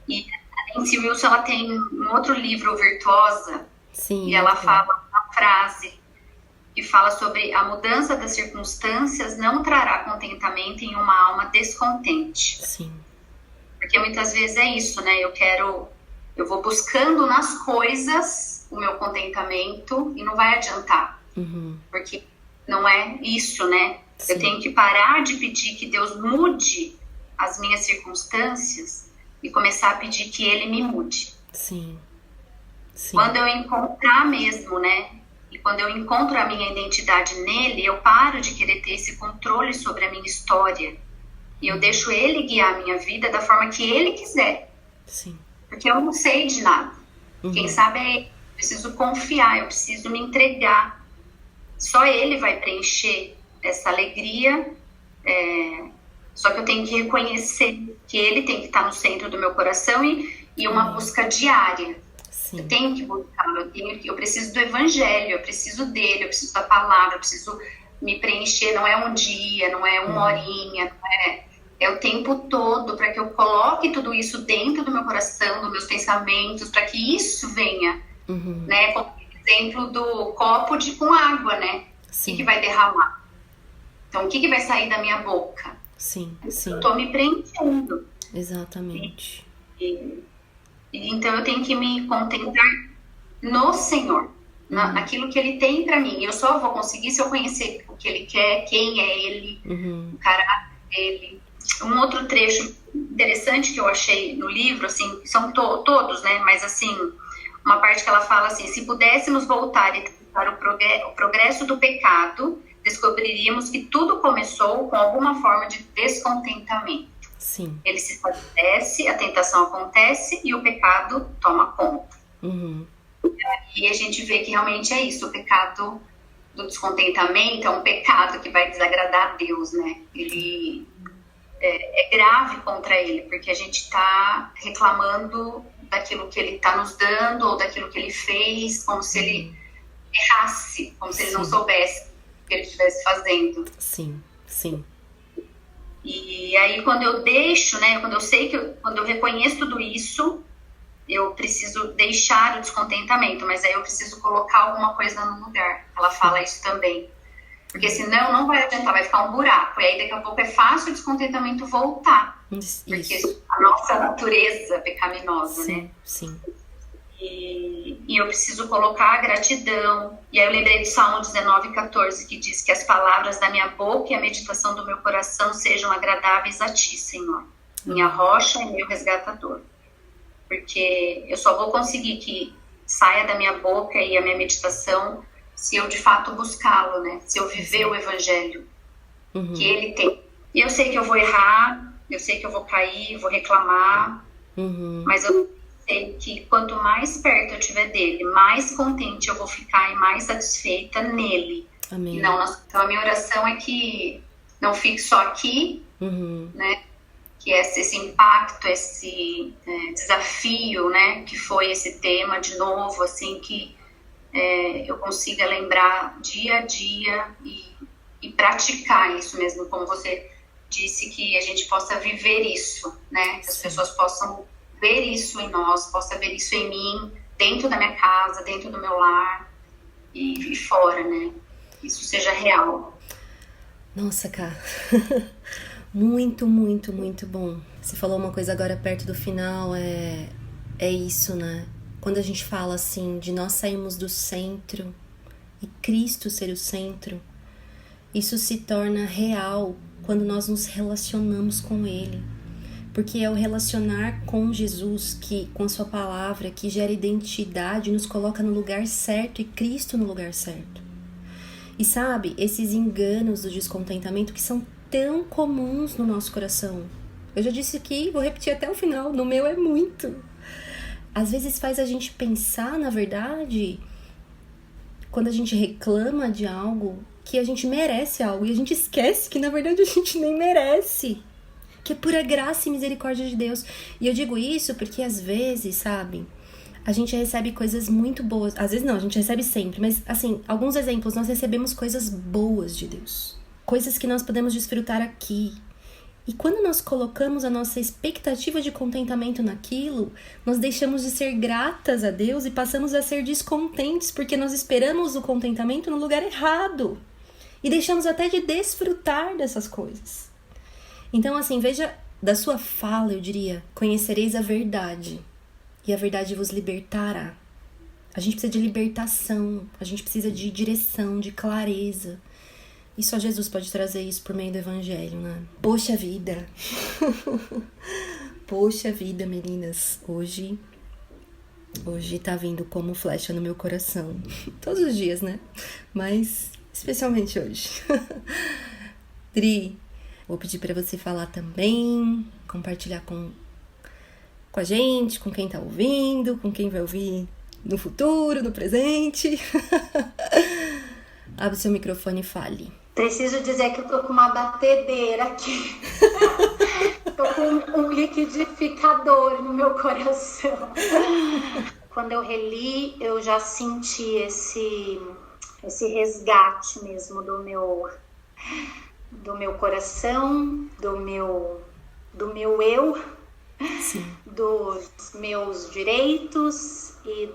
E a Nancy Wilson, ela tem um outro livro, Virtuosa, Sim, e ela fala uma frase que fala sobre a mudança das circunstâncias não trará contentamento em uma alma descontente. Sim. Porque muitas vezes é isso, né? Eu vou buscando nas coisas o meu contentamento e não vai adiantar. Porque não é isso, né? Sim. Eu tenho que parar de pedir que Deus mude as minhas circunstâncias e começar a pedir que Ele me mude. Sim. Sim. Quando eu encontrar mesmo, né? E quando eu encontro a minha identidade nele, eu paro de querer ter esse controle sobre a minha história. E eu deixo Ele guiar a minha vida da forma que Ele quiser. Sim. Porque eu não sei de nada. Quem sabe é Ele. Eu preciso confiar, eu preciso me entregar. Só Ele vai preencher essa alegria. Só que eu tenho que reconhecer que Ele tem que estar no centro do meu coração e uma busca diária. Sim. Eu tenho que buscá-lo, eu preciso do evangelho, eu preciso dele, eu preciso da palavra, eu preciso me preencher. Não é um dia, não é uma horinha, é o tempo todo, para que eu coloque tudo isso dentro do meu coração, dos meus pensamentos, para que isso venha, né? Como exemplo do copo com água, né? Sim. O que vai derramar? Então, o que vai sair da minha boca? Sim, sim. Eu tô me preenchendo. Exatamente. Então, eu tenho que me contentar no Senhor, naquilo que Ele tem para mim. Eu só vou conseguir se eu conhecer o que Ele quer, quem é Ele, o caráter dele. Um outro trecho interessante que eu achei no livro, assim, são todos, né? Mas, assim, uma parte que ela fala assim: se pudéssemos voltar e tratar o progresso do pecado, descobriríamos que tudo começou com alguma forma de descontentamento. Sim. Ele se estabelece, a tentação acontece e o pecado toma conta. E a gente vê que realmente é isso, o pecado do descontentamento é um pecado que vai desagradar a Deus, né? Ele é grave contra Ele, porque a gente está reclamando daquilo que Ele está nos dando ou daquilo que Ele fez, como se Ele errasse, como se Ele não soubesse o que Ele estivesse fazendo. Sim, sim. E aí quando eu deixo, né, quando eu sei que quando eu reconheço tudo isso, eu preciso deixar o descontentamento, mas aí eu preciso colocar alguma coisa no lugar. Ela fala isso também. Porque senão não vai adiantar, vai ficar um buraco. E aí daqui a pouco é fácil o descontentamento voltar. Isso. Porque a nossa natureza pecaminosa, Sim, né? sim. E eu preciso colocar a gratidão. E aí eu lembrei do Salmo 19:14, que diz que as palavras da minha boca e a meditação do meu coração sejam agradáveis a ti, Senhor, minha rocha e meu resgatador. Porque eu só vou conseguir que saia da minha boca e a minha meditação se eu de fato buscá-lo, né? Se eu viver o evangelho que ele tem. E eu sei que eu vou errar, eu sei que eu vou cair, vou reclamar, mas eu sei que quanto mais perto eu estiver dele, mais contente eu vou ficar e mais satisfeita nele. Amém. Então a minha oração é que não fique só aqui, né? Que esse impacto, esse desafio, né? Que foi esse tema de novo, assim, que eu consiga lembrar dia a dia e praticar isso mesmo, como você disse, que a gente possa viver isso, né? Que as pessoas possam ver isso em nós, possam ver isso em mim, dentro da minha casa, dentro do meu lar e fora, né? Isso seja real. Nossa, cara. Muito, muito, muito bom. Você falou uma coisa agora perto do final, é isso, né? Quando a gente fala assim, de nós sairmos do centro e Cristo ser o centro, isso se torna real quando nós nos relacionamos com Ele. Porque é o relacionar com Jesus, com a sua palavra, que gera identidade, nos coloca no lugar certo e Cristo no lugar certo. E sabe, esses enganos do descontentamento que são tão comuns no nosso coração. Eu já disse aqui, vou repetir até o final, no meu é muito. Às vezes faz a gente pensar, na verdade, quando a gente reclama de algo, que a gente merece algo. E a gente esquece que, na verdade, a gente nem merece. Que é pura graça e misericórdia de Deus. E eu digo isso porque, às vezes, sabe, a gente recebe coisas muito boas. Às vezes não, a gente recebe sempre. Mas, assim, alguns exemplos, nós recebemos coisas boas de Deus. Coisas que nós podemos desfrutar aqui. E quando nós colocamos a nossa expectativa de contentamento naquilo, nós deixamos de ser gratas a Deus e passamos a ser descontentes, porque nós esperamos o contentamento no lugar errado. E deixamos até de desfrutar dessas coisas. Então, assim, veja, da sua fala, eu diria, conhecereis a verdade, e a verdade vos libertará. A gente precisa de libertação, a gente precisa de direção, de clareza. E só Jesus pode trazer isso por meio do Evangelho, né? Poxa vida! Poxa vida, meninas! Hoje tá vindo como flecha no meu coração. Todos os dias, né? Mas especialmente hoje. Dri, vou pedir pra você falar também, compartilhar com a gente, com quem tá ouvindo, com quem vai ouvir no futuro, no presente. Abre o seu microfone e fale. Preciso dizer que eu tô com uma batedeira aqui. Tô com um liquidificador no meu coração. Quando eu reli, eu já senti esse resgate mesmo do meu coração, do meu eu, Sim. dos meus direitos e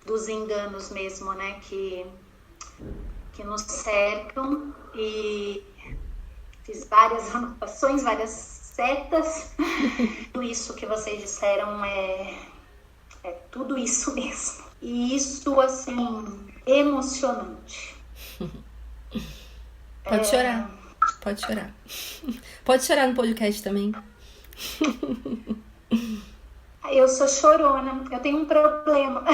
dos enganos mesmo, né, que nos cercam, e fiz várias anotações, várias setas. Tudo isso que vocês disseram é tudo isso mesmo. E isso, assim, emocionante. Pode chorar, pode chorar. Pode chorar no podcast também. Eu sou chorona, eu tenho um problema.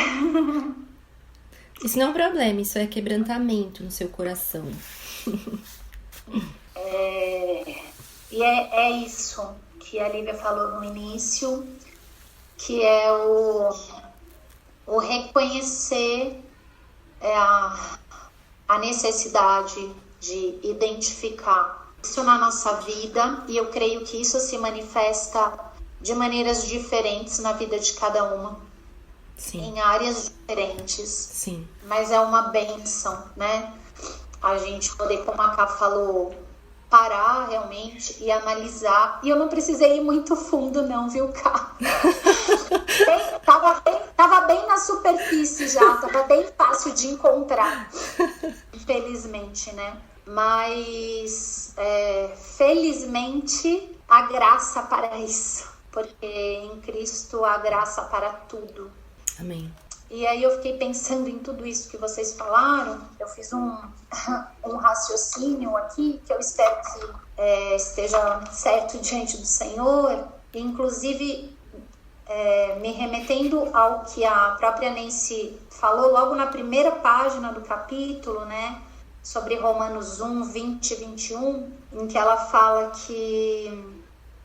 Isso não é um problema, isso é quebrantamento no seu coração. E é isso que a Lívia falou no início, que é o reconhecer a necessidade de identificar isso na nossa vida, e eu creio que isso se manifesta de maneiras diferentes na vida de cada uma. Sim. Em áreas diferentes. Sim. Mas é uma bênção, né? A gente poder, como a Ká falou, parar realmente e analisar. E eu não precisei ir muito fundo não, viu, Ká? Tava bem na superfície já, tava bem fácil de encontrar. Infelizmente, né? Mas, felizmente, há graça para isso. Porque em Cristo há graça para tudo. Amém. E aí eu fiquei pensando em tudo isso que vocês falaram. Eu fiz um raciocínio aqui que eu espero que esteja certo diante do Senhor. Inclusive, me remetendo ao que a própria Nancy falou logo na primeira página do capítulo, né? Sobre Romanos 1, 20 e 21, em que ela fala que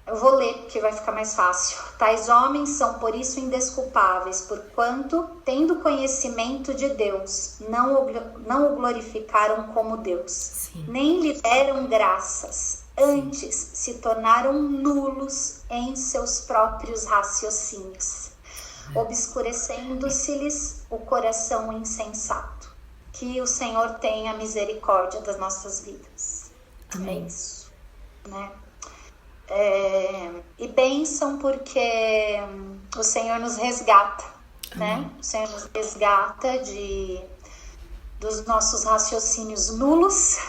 Eu vou ler porque vai ficar mais fácil. Tais homens são por isso indesculpáveis, porquanto, tendo conhecimento de Deus, não o glorificaram como Deus, Sim. nem lhe deram graças, antes se tornaram nulos em seus próprios raciocínios, obscurecendo-se-lhes o coração insensato. Que o Senhor tenha misericórdia das nossas vidas. Amém. É isso, né? E bênção porque o Senhor nos resgata, né? O Senhor nos resgata dos nossos raciocínios nulos.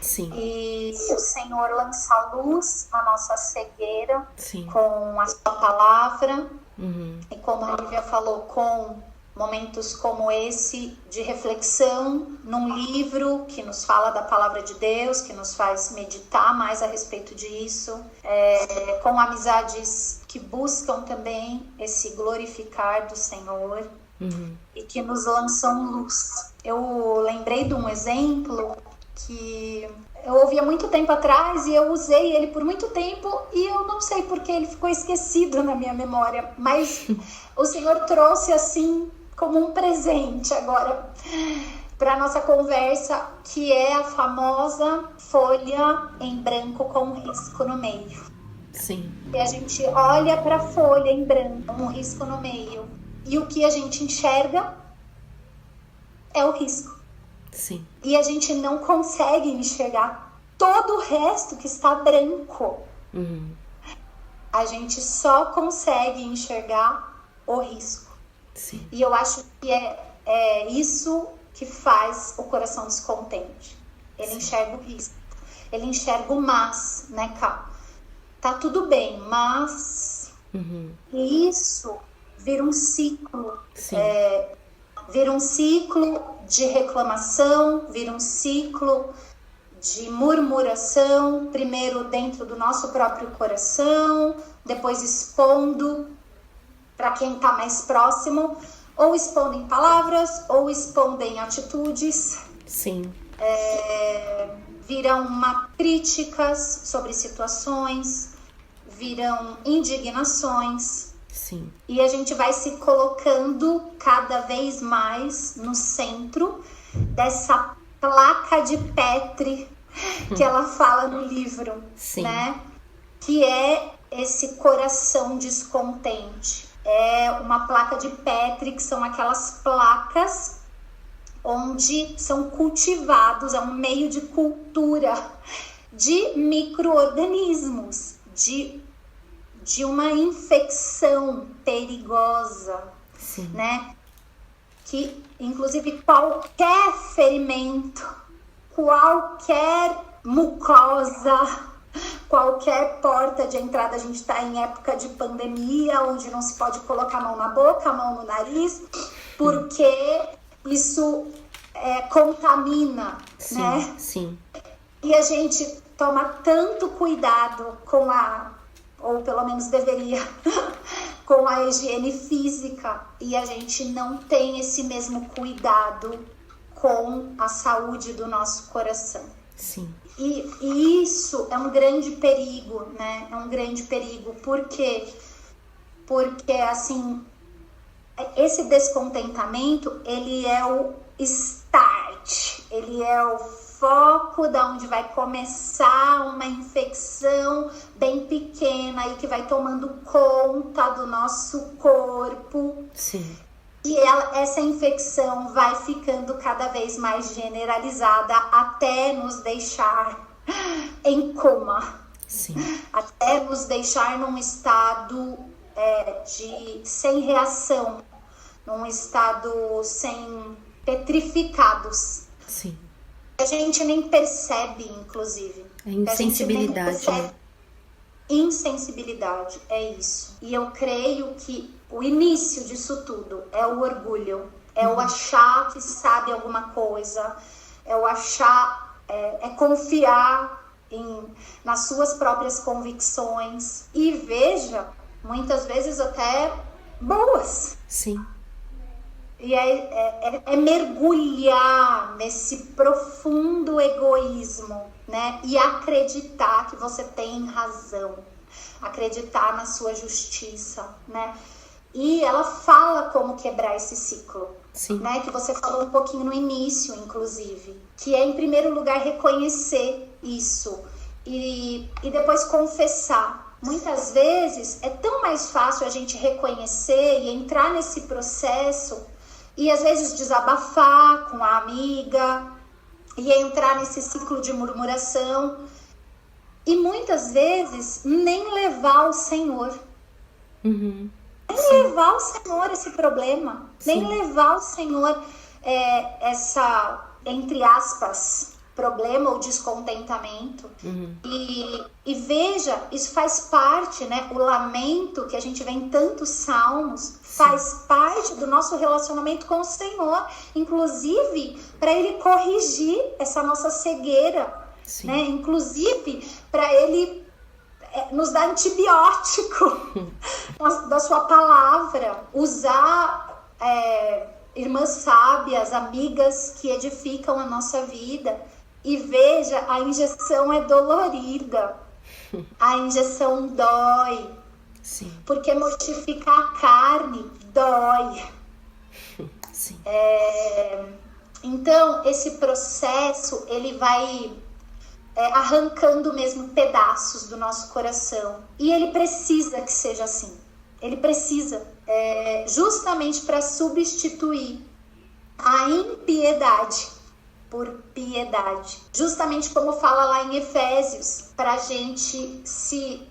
Sim. E o Senhor lança luz à nossa cegueira. Sim. Com a sua palavra. Uhum. E como a Lívia falou, com momentos como esse de reflexão num livro que nos fala da palavra de Deus, que nos faz meditar mais a respeito disso, com amizades que buscam também esse glorificar do Senhor. Uhum. E que nos lançam luz. Eu lembrei de um exemplo que eu ouvi há muito tempo atrás e eu usei ele por muito tempo e eu não sei porque ele ficou esquecido na minha memória, mas o Senhor trouxe assim como um presente agora para nossa conversa, que é a famosa folha em branco com um risco no meio. Sim. E a gente olha para a folha em branco com um risco no meio e o que a gente enxerga é o risco. Sim. E a gente não consegue enxergar todo o resto que está branco. Uhum. A gente só consegue enxergar o risco. Sim. E eu acho que é isso que faz o coração descontente. Ele enxerga o risco. Ele enxerga o mas, né, Ká? Tá tudo bem, mas isso vira um ciclo. Sim. Vira um ciclo de reclamação, vira um ciclo de murmuração, primeiro dentro do nosso próprio coração, depois expondo para quem está mais próximo, ou expondo em palavras, ou expondo em atitudes. Sim. Viram críticas sobre situações, viram indignações. Sim. E a gente vai se colocando cada vez mais no centro dessa placa de Petri que ela fala no livro, Sim. né? Que é esse coração descontente. É uma placa de Petri, que são aquelas placas onde são cultivados, é um meio de cultura de micro-organismos, de uma infecção perigosa, Sim. né? Que, inclusive, qualquer ferimento, qualquer mucosa, qualquer porta de entrada, a gente está em época de pandemia, onde não se pode colocar a mão na boca, a mão no nariz, porque isso contamina, sim, né? Sim. E a gente toma tanto cuidado com ou pelo menos deveria, com a higiene física, e a gente não tem esse mesmo cuidado com a saúde do nosso coração. Sim. E isso é um grande perigo, né? É um grande perigo. Por quê? Porque, assim, esse descontentamento, ele é o start, ele é o foco da onde vai começar uma infecção bem pequena e que vai tomando conta do nosso corpo. Sim. E essa infecção vai ficando cada vez mais generalizada até nos deixar em coma. Sim. Até nos deixar num estado sem reação, num estado sem petrificados. Sim. A gente nem percebe, inclusive. É insensibilidade, né? Insensibilidade, é isso. E eu creio que o início disso tudo é o orgulho. É o achar que sabe alguma coisa. É o achar, é confiar nas suas próprias convicções. E veja, muitas vezes até boas. Sim. E é mergulhar nesse profundo egoísmo, né? E acreditar que você tem razão. acreditar na sua justiça, né? E ela fala como quebrar esse ciclo, Sim. né? Que você falou um pouquinho no início, inclusive, que é, em primeiro lugar, reconhecer isso e depois confessar. Muitas vezes é tão mais fácil a gente reconhecer e entrar nesse processo e às vezes desabafar com a amiga e entrar nesse ciclo de murmuração e muitas vezes nem levar ao Senhor. Uhum. Nem levar ao Senhor esse problema. Sim. Nem levar ao Senhor essa, entre aspas, problema ou descontentamento. Uhum. E veja, isso faz parte, né? O lamento que a gente vê em tantos salmos faz parte do nosso relacionamento com o Senhor, inclusive para Ele corrigir essa nossa cegueira, Sim. né? Inclusive para Ele nos dar antibiótico da sua palavra, usar irmãs sábias, amigas que edificam a nossa vida. E veja, a injeção é dolorida, a injeção dói, Sim. porque mortificar a carne dói. Sim. Então, esse processo, ele vai arrancando mesmo pedaços do nosso coração. E ele precisa que seja assim. Ele precisa, justamente para substituir a impiedade por piedade. Justamente como fala lá em Efésios, para a gente se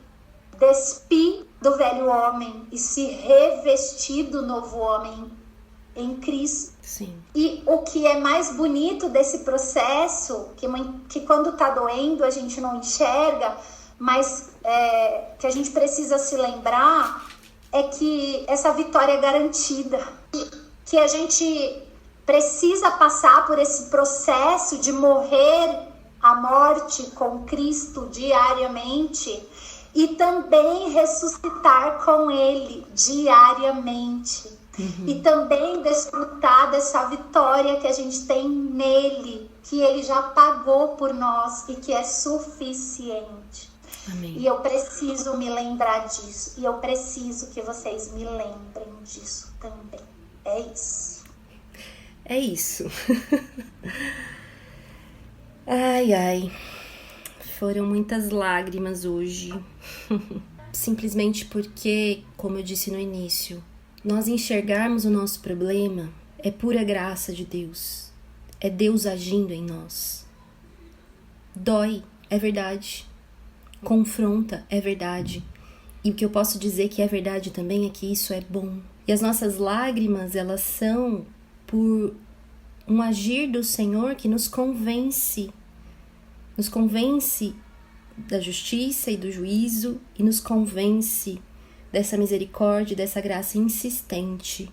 despir do velho homem e se revestir do novo homem em Cristo. Sim. E o que é mais bonito desse processo, que quando tá doendo a gente não enxerga, mas que a gente precisa se lembrar, é que essa vitória é garantida. Que a gente precisa passar por esse processo de morrer a morte com Cristo diariamente e também ressuscitar com Ele diariamente. Uhum. E também desfrutar dessa vitória que a gente tem nele, que Ele já pagou por nós e que é suficiente. Amém. E eu preciso me lembrar disso. E eu preciso que vocês me lembrem disso também. É isso. É isso. Ai, ai. Foram muitas lágrimas hoje. Simplesmente porque, como eu disse no início, nós enxergarmos o nosso problema é pura graça de Deus. É Deus agindo em nós. Dói, é verdade. Confronta, é verdade. E o que eu posso dizer que é verdade também é que isso é bom. E as nossas lágrimas, elas são por um agir do Senhor que nos convence da justiça e do juízo e nos convence dessa misericórdia, dessa graça insistente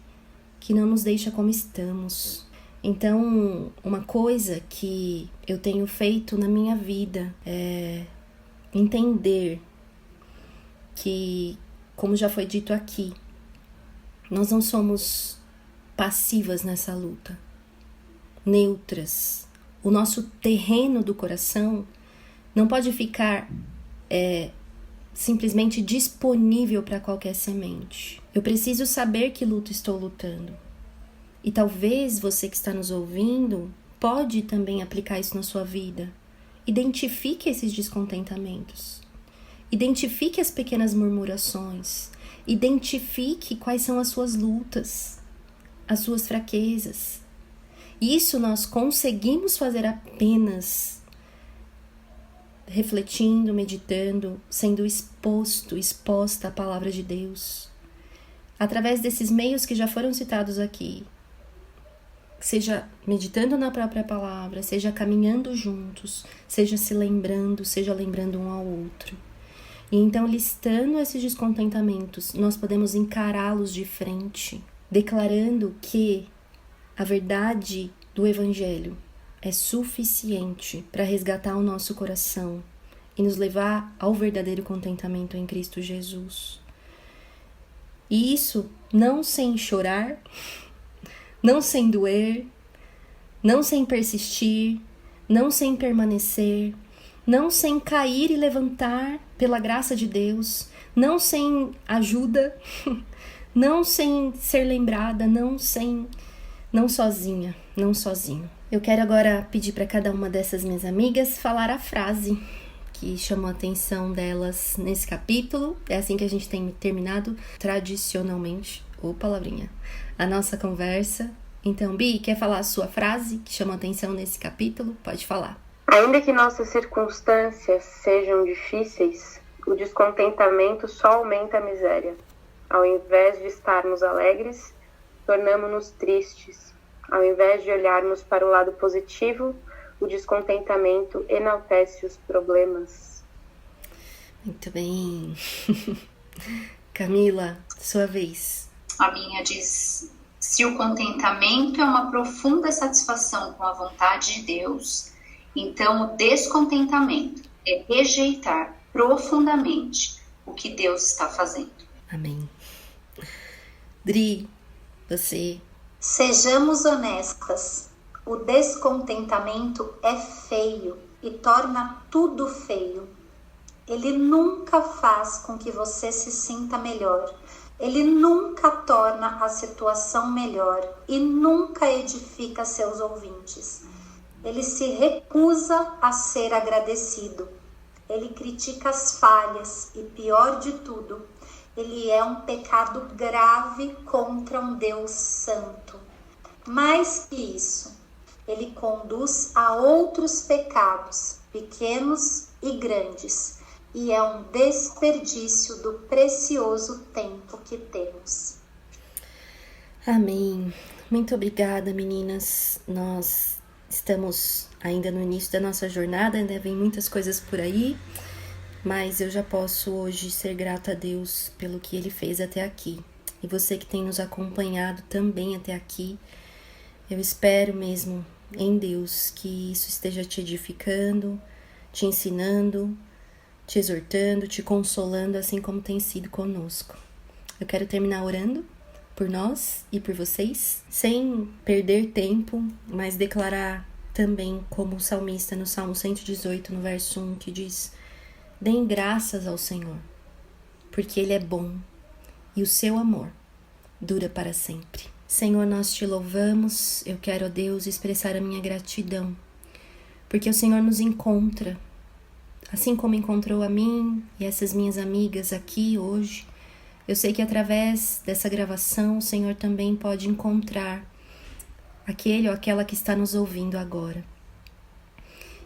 que não nos deixa como estamos. Então, uma coisa que eu tenho feito na minha vida é entender que, como já foi dito aqui, nós não somos passivas nessa luta, neutras. O nosso terreno do coração não pode ficar simplesmente disponível para qualquer semente. Eu preciso saber que luta estou lutando. E talvez você que está nos ouvindo pode também aplicar isso na sua vida. Identifique esses descontentamentos. Identifique as pequenas murmurações. Identifique quais são as suas lutas, as suas fraquezas. Isso nós conseguimos fazer apenas refletindo, meditando, sendo exposta à palavra de Deus. Através desses meios que já foram citados aqui. Seja meditando na própria palavra, seja caminhando juntos, seja se lembrando, seja lembrando um ao outro. E então, listando esses descontentamentos, nós podemos encará-los de frente, declarando que a verdade do Evangelho é suficiente para resgatar o nosso coração e nos levar ao verdadeiro contentamento em Cristo Jesus. E isso não sem chorar, não sem doer, não sem persistir, não sem permanecer, não sem cair e levantar pela graça de Deus, não sem ajuda, não sem ser lembrada, não sozinha, não sozinho. Eu quero agora pedir para cada uma dessas minhas amigas falar a frase que chamou a atenção delas nesse capítulo. É assim que a gente tem terminado tradicionalmente, ou palavrinha, a nossa conversa. Então, Bi, quer falar a sua frase que chamou a atenção nesse capítulo? Pode falar. Ainda que nossas circunstâncias sejam difíceis, o descontentamento só aumenta a miséria. Ao invés de estarmos alegres, tornamo-nos tristes. Ao invés de olharmos para o lado positivo, o descontentamento enaltece os problemas. Muito bem. Camila, sua vez. A minha diz: se o contentamento é uma profunda satisfação com a vontade de Deus, então o descontentamento é rejeitar profundamente o que Deus está fazendo. Amém. Dri, você. Sejamos honestas. O descontentamento é feio e torna tudo feio. Ele nunca faz com que você se sinta melhor. Ele nunca torna a situação melhor e nunca edifica seus ouvintes. Ele se recusa a ser agradecido. Ele critica as falhas e, pior de tudo, ele é um pecado grave contra um Deus santo. Mais que isso, ele conduz a outros pecados, pequenos e grandes, e é um desperdício do precioso tempo que temos. Amém. Muito obrigada, meninas. Nós estamos ainda no início da nossa jornada, ainda vem muitas coisas por aí, mas eu já posso hoje ser grata a Deus pelo que Ele fez até aqui. E você que tem nos acompanhado também até aqui, eu espero mesmo em Deus que isso esteja te edificando, te ensinando, te exortando, te consolando, assim como tem sido conosco. Eu quero terminar orando por nós e por vocês, sem perder tempo, mas declarar também como o salmista no Salmo 118, no verso 1, que diz: deem graças ao Senhor, porque Ele é bom e o seu amor dura para sempre. Senhor, nós te louvamos. Eu quero, ó Deus, expressar a minha gratidão, porque o Senhor nos encontra, assim como encontrou a mim e essas minhas amigas aqui hoje. Eu sei que através dessa gravação o Senhor também pode encontrar aquele ou aquela que está nos ouvindo agora.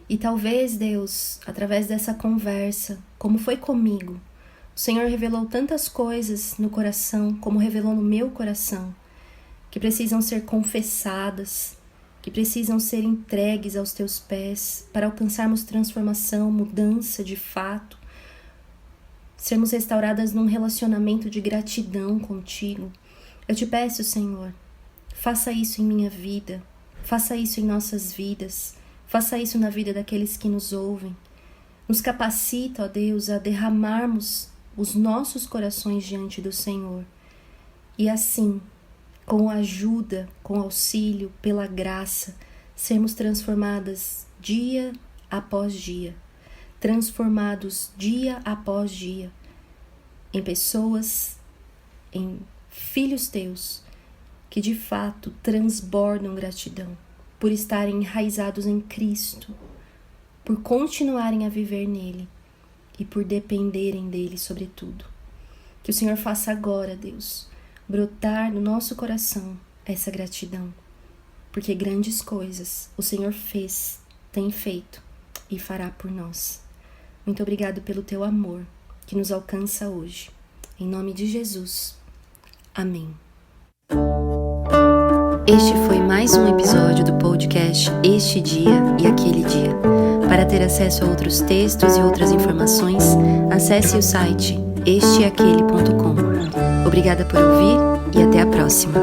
E talvez, Deus, através dessa conversa, como foi comigo, o Senhor revelou tantas coisas no coração, como revelou no meu coração, que precisam ser confessadas, que precisam ser entregues aos teus pés para alcançarmos transformação, mudança de fato, sermos restauradas num relacionamento de gratidão contigo. Eu te peço, Senhor, faça isso em minha vida, faça isso em nossas vidas, faça isso na vida daqueles que nos ouvem. Nos capacita, ó Deus, a derramarmos os nossos corações diante do Senhor e assim, com ajuda, com auxílio, pela graça, sermos transformadas dia após dia, transformados dia após dia em pessoas, em filhos teus, que de fato transbordam gratidão por estarem enraizados em Cristo, por continuarem a viver nele e por dependerem dele sobretudo. Que o Senhor faça agora, Deus, brotar no nosso coração essa gratidão, porque grandes coisas o Senhor fez, tem feito e fará por nós. Muito obrigado pelo teu amor que nos alcança hoje. Em nome de Jesus. Amém. Este foi mais um episódio do podcast Este Dia e Aquele Dia. Para ter acesso a outros textos e outras informações, acesse o site esteaquele.com. Obrigada por ouvir e até a próxima.